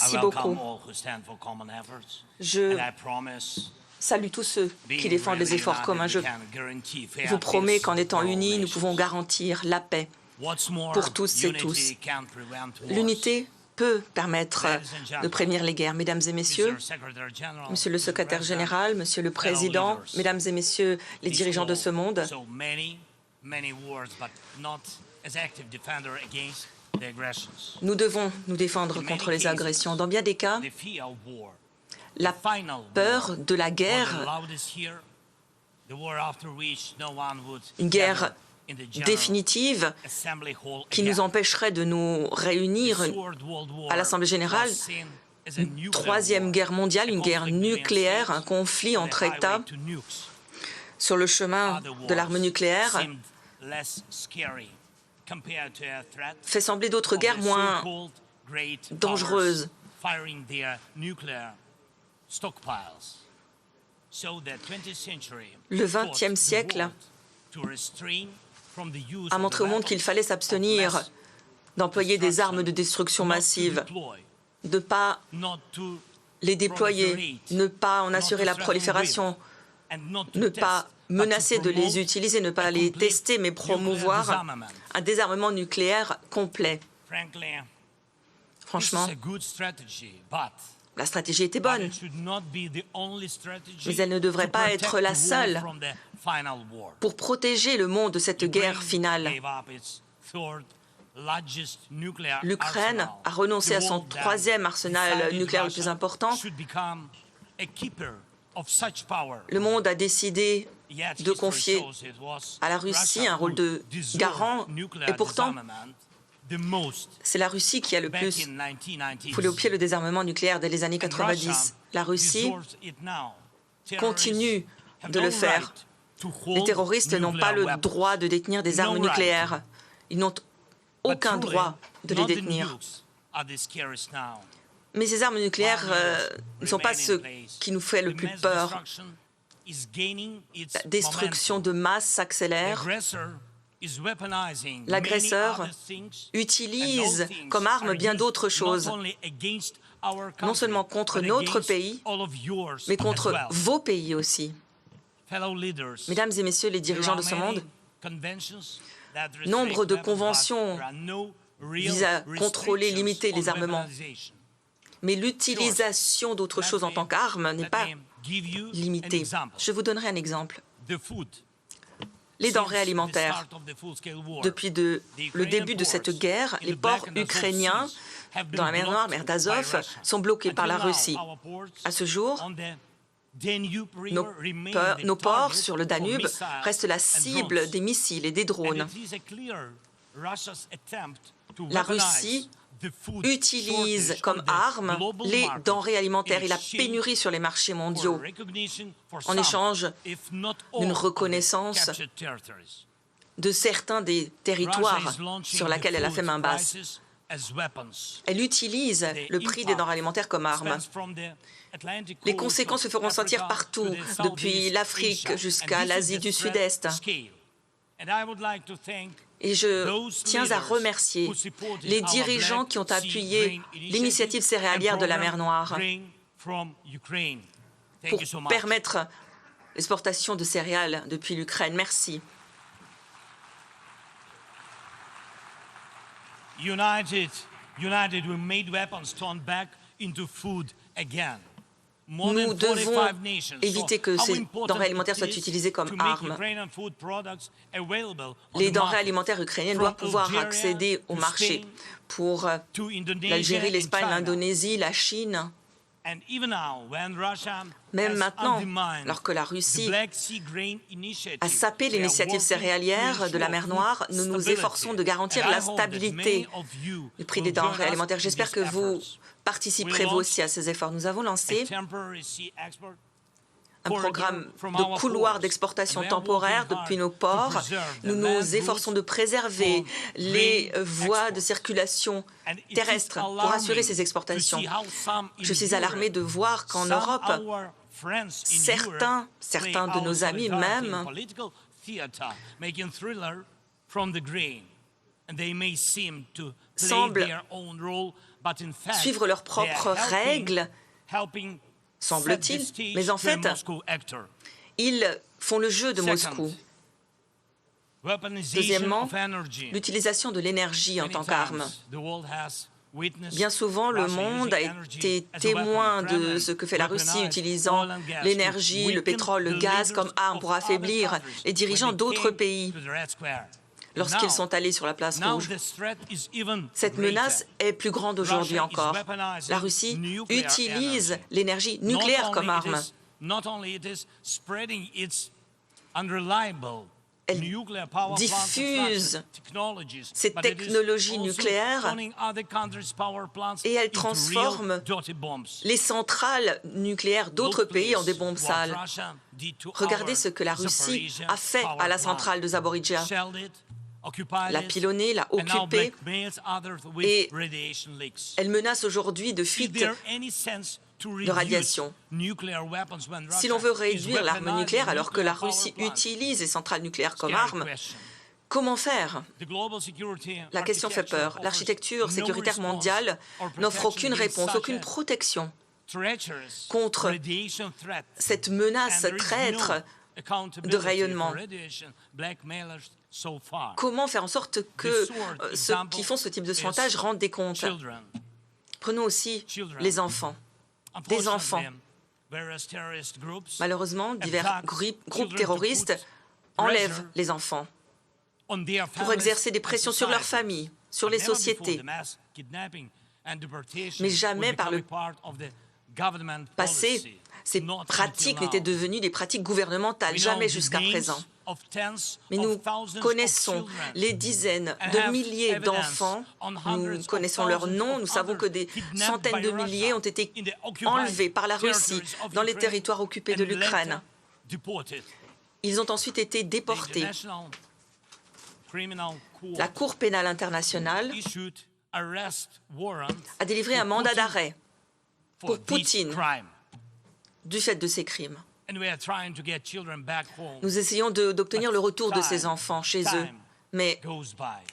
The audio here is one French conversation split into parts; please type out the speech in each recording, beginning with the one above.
Merci beaucoup. Je salue tous ceux qui défendent les efforts communs. Je vous promets qu'en étant unis, nous pouvons garantir la paix pour tous et tous. L'unité peut permettre de prévenir les guerres. Mesdames et messieurs, Monsieur le secrétaire général, Monsieur le Président, Mesdames et Messieurs les dirigeants de ce monde, nous devons nous défendre contre les agressions. Dans bien des cas, la peur de la guerre, une guerre définitive qui nous empêcherait de nous réunir à l'Assemblée générale, une troisième guerre mondiale, une guerre nucléaire, un conflit entre États sur le chemin de l'arme nucléaire, fait sembler d'autres guerres moins dangereuses. Le XXe siècle a montré au monde qu'il fallait s'abstenir d'employer des armes de destruction massive, de ne pas les déployer, ne pas en assurer la prolifération, ne pas menacer de les utiliser, ne pas les tester, mais promouvoir un désarmement nucléaire complet. Franchement, la stratégie était bonne, mais elle ne devrait pas être la seule pour protéger le monde de cette guerre finale. L'Ukraine a renoncé à son troisième arsenal nucléaire le plus important. Le monde a décidé de confier à la Russie un rôle de garant, et pourtant, c'est la Russie qui a le plus foulé au pied le désarmement nucléaire dès les années 90. La Russie continue de le faire. Les terroristes n'ont pas le droit de détenir des armes nucléaires. Ils n'ont aucun droit de les détenir. Mais ces armes nucléaires ne sont pas ce qui nous fait le plus peur. La destruction de masse s'accélère. L'agresseur utilise comme arme bien d'autres choses, non seulement contre notre pays, mais contre vos pays aussi. Mesdames et messieurs les dirigeants de ce monde, nombre de conventions visent à contrôler, limiter les armements. Mais l'utilisation d'autres choses en tant qu'arme n'est pas limitée. Je vous donnerai un exemple. Les denrées alimentaires. Depuis le début de cette guerre, les ports ukrainiens dans la mer Noire, mer d'Azov, sont bloqués par la Russie. À ce jour, nos ports sur le Danube restent la cible des missiles et des drones. La Russie utilise comme arme les denrées alimentaires et la pénurie sur les marchés mondiaux en échange d'une reconnaissance de certains des territoires sur lesquels elle a fait main basse. Elle utilise le prix des denrées alimentaires comme arme. Les conséquences se feront sentir partout, depuis l'Afrique jusqu'à l'Asie du Sud-Est. Et je tiens à remercier les dirigeants qui ont appuyé l'initiative céréalière de la mer Noire pour permettre l'exportation de céréales depuis l'Ukraine. Merci. Nous devons éviter que ces denrées alimentaires soient utilisées comme armes. Les denrées alimentaires ukrainiennes doivent pouvoir accéder au marché pour l'Algérie, l'Espagne, l'Indonésie, la Chine. Même maintenant, alors que la Russie a sapé l'initiative céréalière de la mer Noire, nous nous efforçons de garantir la stabilité du prix des denrées alimentaires. J'espère que vous participerez vous aussi à ces efforts. Nous avons lancé un programme de couloirs d'exportation temporaire depuis nos ports. Nous nous efforçons de préserver les voies de circulation terrestre pour assurer ces exportations. Je suis alarmée de voir qu'en Europe, certains de nos amis même semblent suivre leurs propres règles, semble-t-il, mais en fait, ils font le jeu de Moscou. Deuxièmement, l'utilisation de l'énergie en tant qu'arme. Bien souvent, le monde a été témoin de ce que fait la Russie, utilisant l'énergie, le pétrole, le gaz comme arme pour affaiblir les dirigeants d'autres pays lorsqu'ils sont allés sur la place rouge. Cette menace est plus grande aujourd'hui encore. La Russie utilise l'énergie nucléaire comme arme. Elle diffuse ces technologies nucléaires et elle transforme les centrales nucléaires d'autres pays en des bombes sales. Regardez ce que la Russie a fait à la centrale de Zaporijia. L'a pilonnée, l'a occupée et elle menace aujourd'hui de fuite de radiation. Si l'on veut réduire l'arme nucléaire alors que la Russie utilise les centrales nucléaires comme arme, comment faire? La question fait peur. L'architecture sécuritaire mondiale n'offre aucune réponse, aucune protection contre cette menace traître de rayonnement. Comment faire en sorte que ceux qui font ce type de chantage rendent des comptes? Prenons aussi les enfants. Des enfants. Malheureusement, divers groupes terroristes enlèvent les enfants pour exercer des pressions sur leurs familles, sur les sociétés. Mais jamais par le passé, ces pratiques n'étaient devenues des pratiques gouvernementales, jamais jusqu'à présent. Mais nous connaissons les dizaines de milliers d'enfants, nous connaissons leurs noms, nous savons que des centaines de milliers ont été enlevés par la Russie dans les territoires occupés de l'Ukraine. Ils ont ensuite été déportés. La Cour pénale internationale a délivré un mandat d'arrêt pour Poutine du fait de ces crimes. Nous essayons d'obtenir le retour de ces enfants chez eux, mais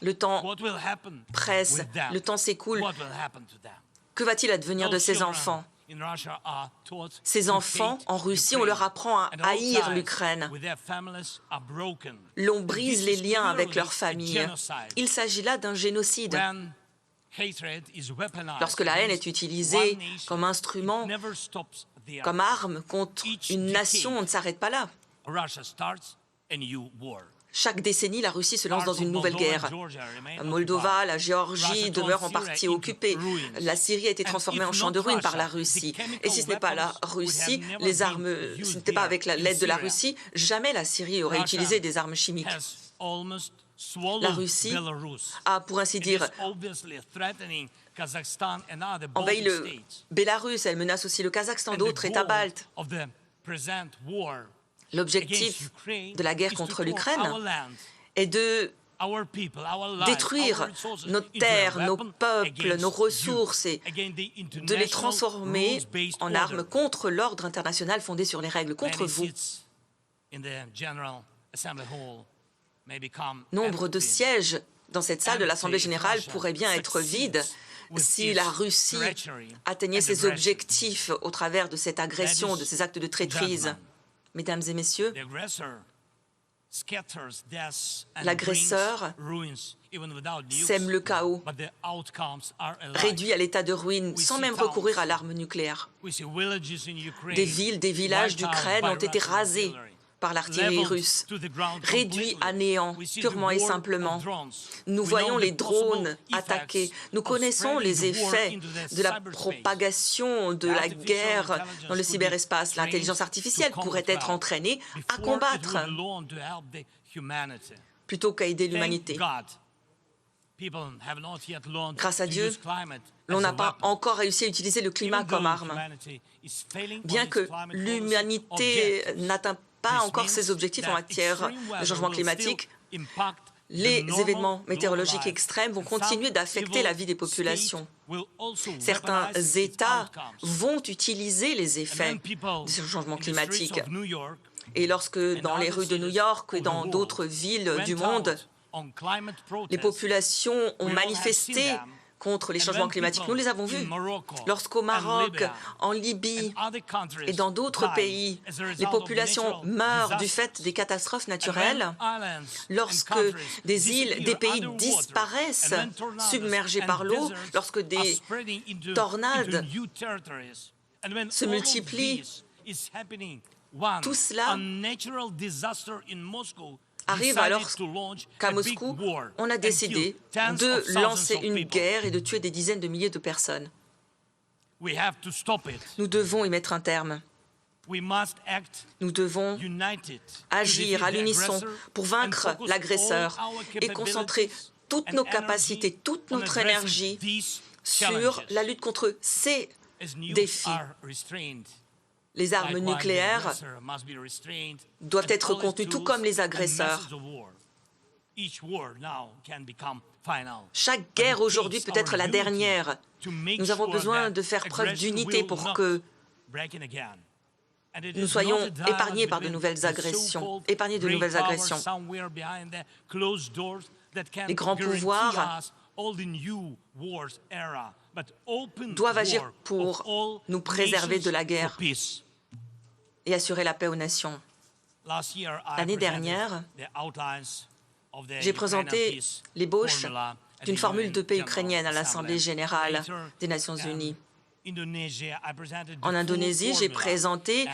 le temps presse, le temps s'écoule. Que va-t-il advenir de ces enfants? Ces enfants, en Russie, on leur apprend à haïr l'Ukraine. L'on brise les liens avec leur famille. Il s'agit là d'un génocide. Lorsque la haine est utilisée comme instrument, comme arme contre une nation, on ne s'arrête pas là. Chaque décennie, la Russie se lance dans une nouvelle guerre. La Moldova, la Géorgie demeurent en partie occupées. La Syrie a été transformée en champ de ruines par la Russie. Et si ce n'est pas la Russie, les armes, si ce n'était pas avec l'aide de la Russie, jamais la Syrie aurait utilisé des armes chimiques. La Russie a, pour ainsi dire, envahit le Bélarus, elle menace aussi le Kazakhstan, d'autres États baltes. L'objectif de la guerre contre l'Ukraine est de détruire nos terres, nos peuples, nos ressources et de les transformer en armes contre l'ordre international fondé sur les règles, contre vous. Nombre de sièges dans cette salle de l'Assemblée générale pourraient bien être vides si la Russie atteignait ses objectifs au travers de cette agression, de ces actes de traîtrise. Mesdames et messieurs, l'agresseur sème le chaos, réduit à l'état de ruine sans même recourir à l'arme nucléaire. Des villes, des villages d'Ukraine ont été rasés par l'artillerie russe, réduits à néant, purement et simplement. Nous voyons les drones attaquer. Nous connaissons les effets de la propagation de la guerre dans le cyberespace. L'intelligence artificielle pourrait être entraînée à combattre plutôt qu'à aider l'humanité. Grâce à Dieu, l'on n'a pas encore réussi à utiliser le climat comme arme. Bien que l'humanité n'atteint pas encore ses objectifs en matière de changement climatique, les événements météorologiques extrêmes vont continuer d'affecter la vie des populations. Certains États vont utiliser les effets du changement climatique. Et lorsque dans les rues de New York et dans d'autres villes du monde, les populations ont manifesté contre les changements climatiques. Nous les avons vus lorsqu'au Maroc, en Libye et dans d'autres pays, les populations meurent du fait des catastrophes naturelles, lorsque des îles, des pays disparaissent submergés par l'eau, lorsque des tornades se multiplient. Tout cela arrive alors qu'à Moscou, on a décidé de lancer une guerre et de tuer des dizaines de milliers de personnes. Nous devons y mettre un terme. Nous devons agir à l'unisson pour vaincre l'agresseur et concentrer toutes nos capacités, toute notre énergie sur la lutte contre ces défis. Les armes nucléaires doivent être contenues, tout comme les agresseurs. Chaque guerre aujourd'hui peut être la dernière. Nous avons besoin de faire preuve d'unité pour que nous soyons épargnés par de nouvelles agressions, Les grands pouvoirs doivent agir pour nous préserver de la guerre et assurer la paix aux nations. L'année dernière, j'ai présenté l'ébauche d'une formule de paix ukrainienne à l'Assemblée générale des Nations unies. En Indonésie, j'ai présenté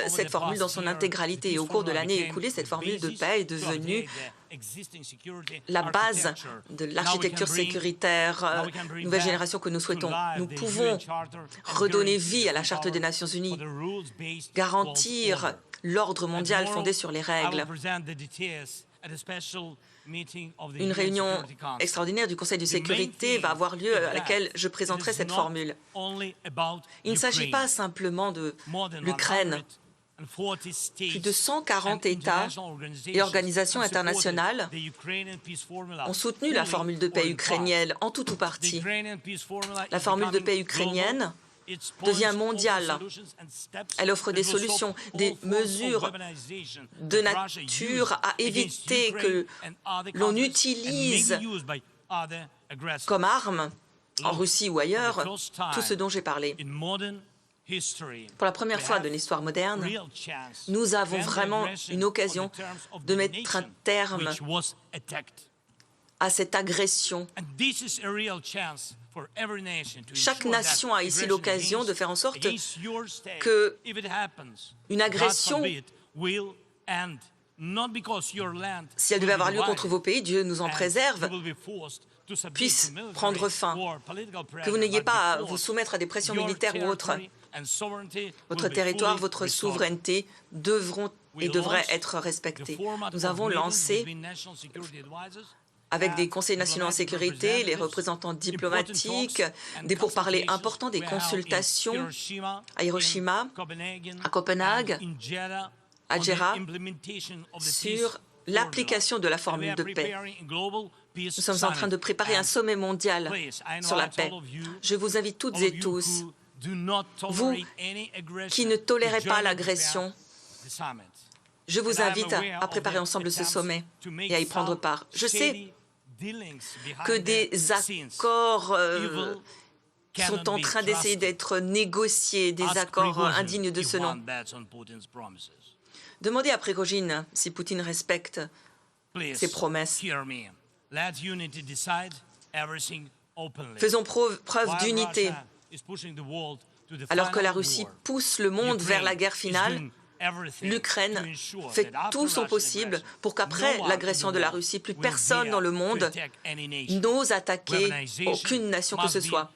cette formule dans son intégralité. Et au cours de l'année écoulée, cette formule de paix est devenue la base de l'architecture sécuritaire nouvelle génération que nous souhaitons. Nous pouvons redonner vie à la Charte des Nations unies, garantir l'ordre mondial fondé sur les règles. Une réunion extraordinaire du Conseil de sécurité va avoir lieu à laquelle je présenterai cette formule. Il ne s'agit pas simplement de l'Ukraine. Plus de 140 États et organisations internationales ont soutenu la formule de paix ukrainienne en tout ou partie. La formule de paix ukrainienne devient mondiale. Elle offre des solutions, des mesures de nature à éviter que l'on utilise comme arme, en Russie ou ailleurs, tout ce dont j'ai parlé. Pour la première fois de l'histoire moderne, nous avons vraiment une occasion de mettre un terme à cette agression. Chaque nation a ici l'occasion de faire en sorte qu'une agression, si elle devait avoir lieu contre vos pays, Dieu nous en préserve, puisse prendre fin, que vous n'ayez pas à vous soumettre à des pressions militaires ou autres. Votre territoire, votre souveraineté devront et devraient être respectés. Nous avons lancé, avec des conseils nationaux en sécurité, les représentants diplomatiques, des pourparlers importants, des consultations à Hiroshima, à Copenhague, à Jeddah, sur l'application de la formule de paix. Nous sommes en train de préparer un sommet mondial sur la paix. Je vous invite toutes et tous, vous qui ne tolérez pas l'agression, je vous invite à préparer ensemble ce sommet et à y prendre part. Je sais que des accords sont en train d'essayer d'être négociés, des accords indignes de ce nom. Demandez à Prigojine si Poutine respecte ses promesses. Faisons preuve d'unité. Alors que la Russie pousse le monde vers la guerre finale, l'Ukraine fait tout son possible pour qu'après l'agression de la Russie, plus personne dans le monde n'ose attaquer aucune nation que ce soit.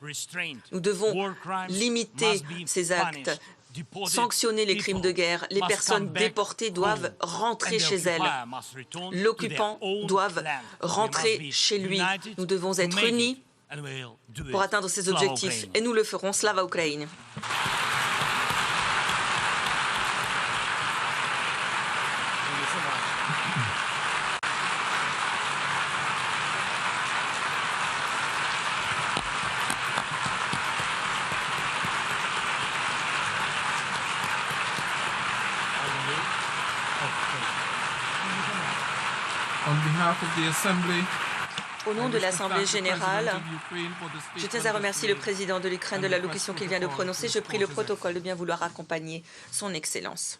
Nous devons limiter ces actes, sanctionner les crimes de guerre. Les personnes déportées doivent rentrer chez elles. L'occupant doit rentrer chez lui. Nous devons être unis pour atteindre ces objectifs. Et nous le ferons. Slava Ukraine. On behalf of the Assembly Au nom de l'Assemblée générale, je tiens à remercier le président de l'Ukraine de l'allocution qu'il vient de prononcer. Je prie le protocole de bien vouloir accompagner son Excellence.